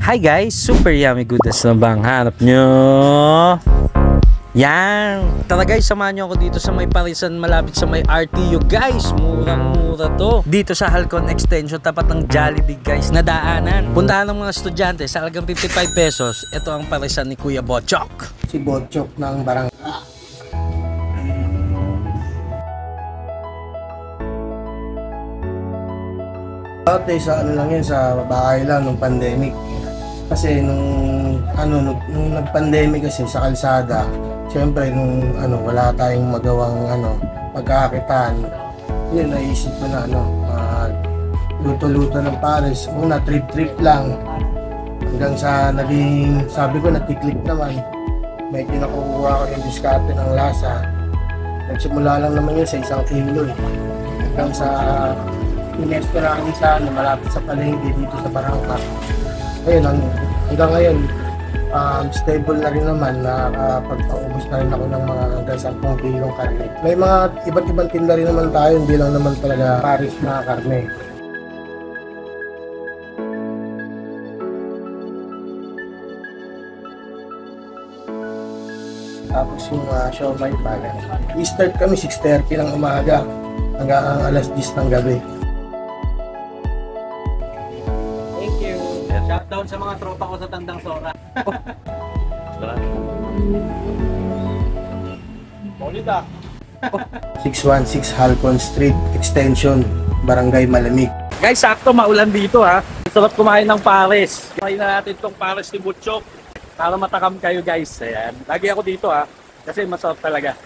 Hi guys, super yummy goodness na bang hanap nyo? Yan! Tara guys, samahan nyo ako dito sa may Parisan malapit sa may RTU guys. Murang-mura to. Dito sa Halcon Extension, tapat ng Jollibee guys, na daanan. Puntahan ng mga estudyante sa halagang 55 pesos. Ito ang Parisan ni Kuya Botchok. Si Botchok ng barangay. Dati sa ano lang yan, sa bahay lang nung pandemic. Kasi nung nag-pandemic kasi sa kalsada, siyempre nung wala tayong magawang pagkakakitaan, yun naisip ko na luto-luto ng pares. Una trip-trip lang. Hanggang sa naging, sabi ko natiklik naman. Medyo nakukuha ko yung diskarte ng lasa. Nagsimula lang naman yun sa 1 kilo. Hanggang sa pinesto na kami sa malapit sa palengke dito sa Barangka. Ayun, hanggang ngayon, stable na rin naman na pagpaubos na rin ako ng mga hanggang 10 kilong karne. May mga iba't ibang tinda rin naman tayo, hindi lang naman talaga pares na karne. Tapos yung siomai pala. I-start kami 6:30 ng umaga hanggang alas 10 ng gabi. Shoutout sa mga tropa ko sa Tandang Sora. Bonita. 616 Halcon Street Extension, Barangay Malamig. Guys, sakto maulan dito ha. Sarap kumain ng pares. Kumain na natin tong pares ni Butchok para matakam kayo guys. Ayan. Lagi ako dito ha. Kasi masarap talaga.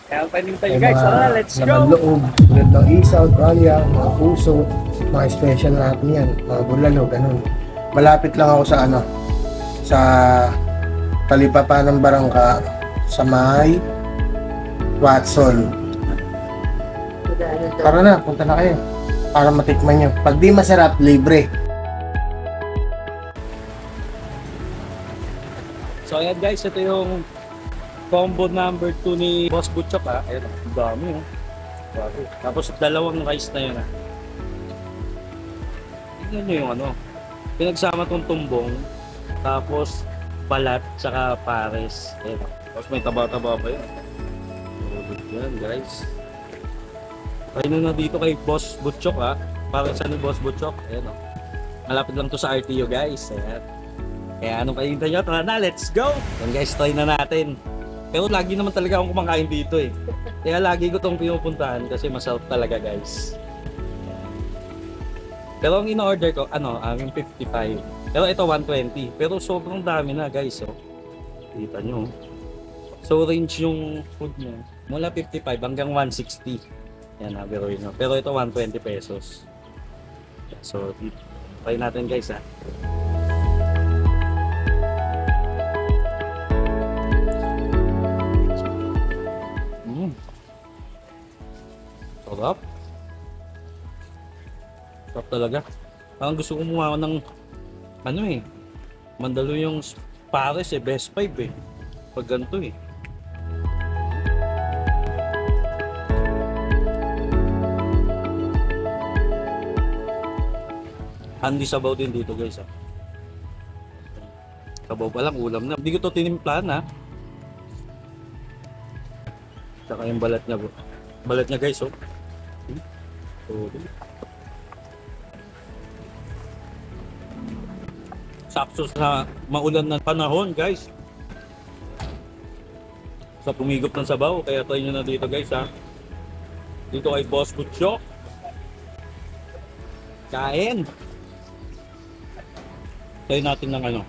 Kaya paning tayo guys. Tara, let's go! Laman loob, tulad ng isaw, kalya, mga puso, mga special natin yan. Mga bulalo, ganun. Malapit lang ako sa talipapa ng Barangka sa may Watson. Tara na, punta na kayo para matikman nyo. Pag di masarap, libre. So ayan guys, ito yung combo number 2 ni Boss Butchok ha. Ayan, ang dami oh. Tapos dalawang rice na yun ha. Tignan nyo yung pinagsama tong tumbong, tapos balat, tsaka pares. Ayan. Tapos may taba-taba pa yun. Yan guys. Kain na dito kay Boss Butchok ha. Para sa ni Boss Butchok. Ayan o. Malapit lang to sa RTO guys. Ayan. Kaya anong kainta nyo? Tara na, let's go! Yan guys, try na natin. Pero lagi naman talaga akong kumakain dito eh. Kaya lagi ko tong pinupuntahan kasi masarap talaga guys. Pero ang in-order ko, yung 55. Pero ito 120. Pero sobrang dami na guys, oh. Kita nyo. So range yung food nyo. Mula 55 hanggang 160. Yan ha, pero yun. Pero ito 120 pesos. So, try natin guys ha. Sarap. Sarap talaga. Parang gusto ko kumuha ng mandalo yung pares best 5 eh. Pag ganito eh. Handy sabaw din dito guys ha. Sabaw pa lang, ulam na. Hindi ko to tinimplahan ha. Saka yung balat niya bro. Balat niya guys oh. Sakto sa maulan na panahon guys. Sa pumigop ng sabaw, kaya try nyo na dito guys ha. Dito kay Boss Butchok. Kain. Try natin ng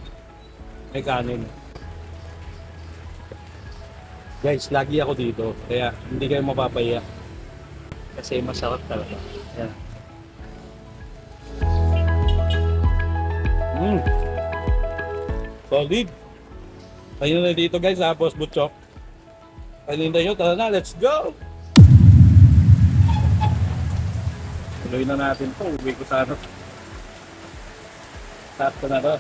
may kanin. Guys, lagi ako dito, kaya hindi kayo mapapaya. Kasi masarap talaga. Yan. Solid. Ayun na dito guys ha, Boss Butchok. Ayun nyo, tara na, let's go! Tuloy na natin to, uwi ko sa Sakto na to.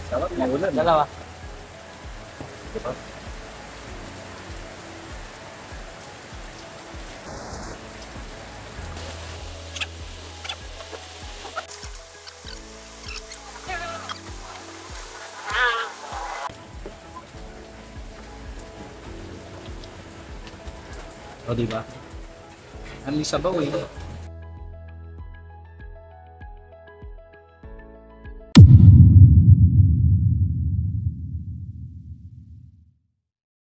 Sarap, maulan. Dalawa. Diba? O, di ba? Ang sabaw eh.